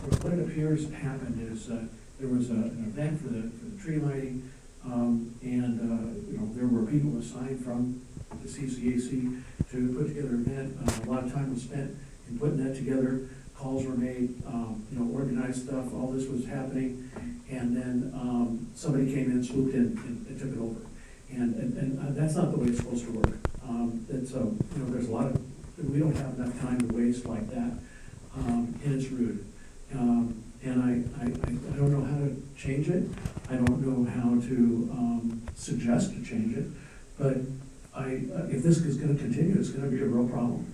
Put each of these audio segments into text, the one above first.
what it appears happened is there was an event for the tree lighting, there were people assigned from the CCAC to put together an event. A lot of time was spent in putting that together. Calls were made, organized stuff. All this was happening, and then somebody came in, swooped in, and took it over. And that's not the way it's supposed to work. There's a lot of, we don't have enough time to waste like that, and it's rude. And I don't know how to change it. I don't know how to suggest to change it. But if this is going to continue, it's going to be a real problem.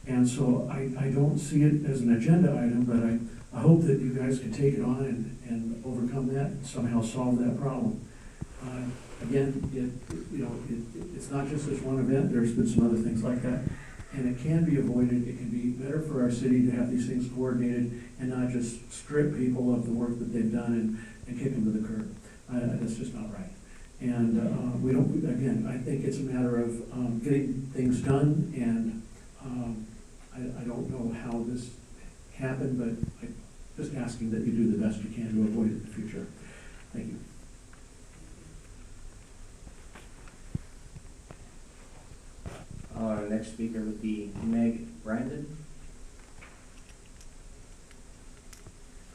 And so I don't see it as an agenda item, but I hope that you guys can take it on and overcome that and somehow solve that problem. Again, it's not just this one event. There's been some other things like that. And it can be avoided. It can be better for our city to have these things coordinated and not just strip people of the work that they've done and kick them to the curb. That's just not right. And I think it's a matter of getting things done, and I don't know how this happened, but I'm just asking that you do the best you can to avoid it in the future. Thank you. Our next speaker would be Meg Brandon.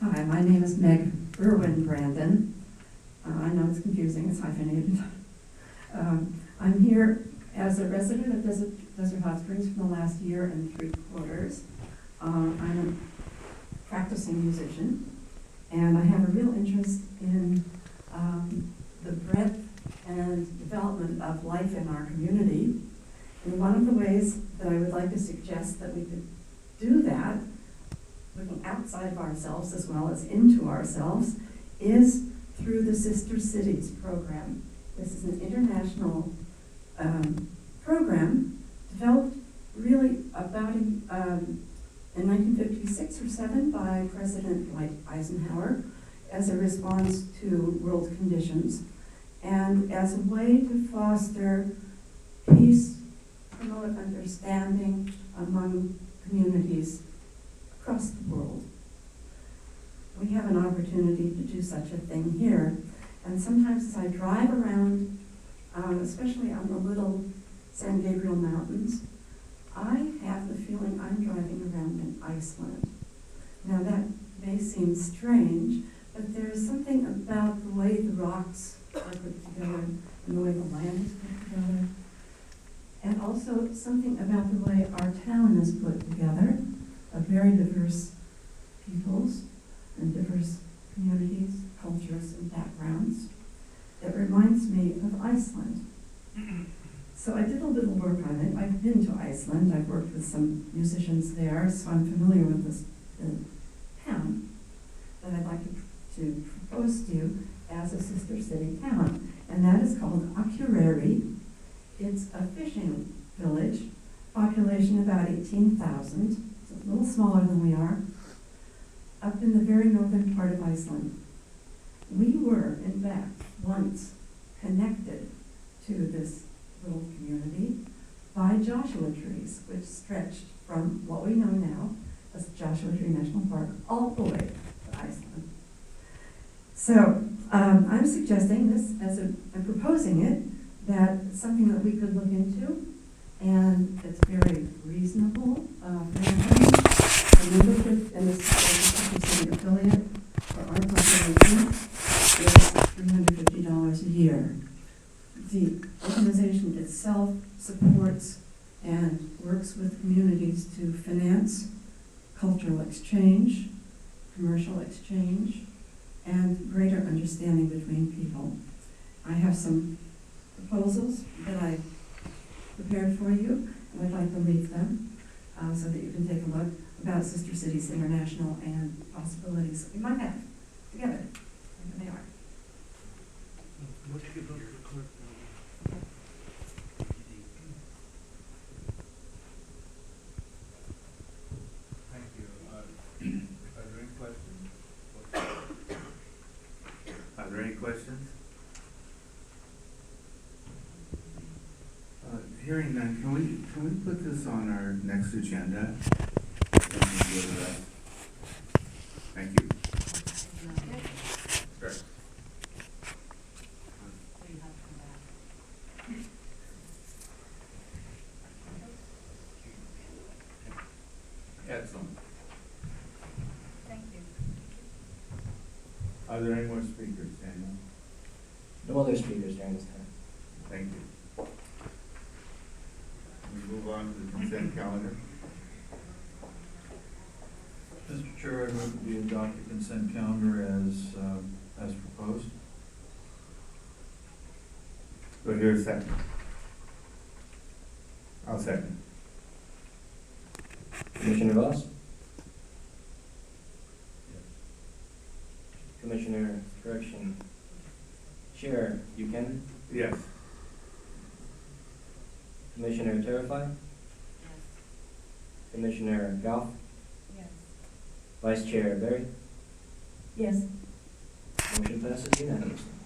Hi, my name is Meg Irwin Brandon. I know it's confusing, it's hyphenated. I'm here as a resident of Desert Hot Springs for the last year and 3/4. I'm a practicing musician, and I have a real interest in the breadth and development of life in our community. And one of the ways that I would like to suggest that we could do that, looking outside of ourselves as well as into ourselves, is through the Sister Cities program. This is an international program developed really about in 1956 or 7 by President Dwight Eisenhower as a response to world conditions and as a way to foster peace, promote understanding among communities across the world. We have an opportunity to do such a thing here, and sometimes as I drive around, especially on the little San Gabriel Mountains, I have the feeling I'm driving around in Iceland. Now that may seem strange, but there is something about the way the rocks are put together and the way the land is put together, and also something about the way our town is put together, of very diverse peoples and diverse communities, cultures, and backgrounds. It reminds me of Iceland. So I did a little work on it. I've been to Iceland. I've worked with some musicians there, so I'm familiar with this town that I'd like to propose to you as a sister city town. And that is called Akureyri. It's a fishing village, population about 18,000. It's a little smaller than we are, up in the very northern part of Iceland. We were, in fact, once connected to this little community by Joshua trees, which stretched from what we know now as Joshua Tree National Park all the way to Iceland. So I'm suggesting this I'm proposing it, that it's something that we could look into, and it's very reasonable. The membership in this city affiliate for our population is $350 a year. The organization itself supports and works with communities to finance cultural exchange, commercial exchange, and greater understanding between people. I have some proposals that I prepared for you, and I'd like to leave them so that you can take a look about Sister Cities International and possibilities that we might have together. And here they are. Thank you. Are there any questions? Are there any questions? Hearing none, can we put this on our next agenda? Thank you. Great. Excellent. Thank you. Are there any more speakers, Daniel? No other speakers during this time. Thank you. We move on to the consent calendar. Mr. Chair, I move that we adopt the consent calendar as proposed. Do I hear a second? I'll second. Commissioner Voss? Commissioner, correction, Chair Buchanan? Yes. Commissioner Terrify? Yes. Commissioner Goff? Yes. Vice Chair Barry? Yes. Motion passes unanimously.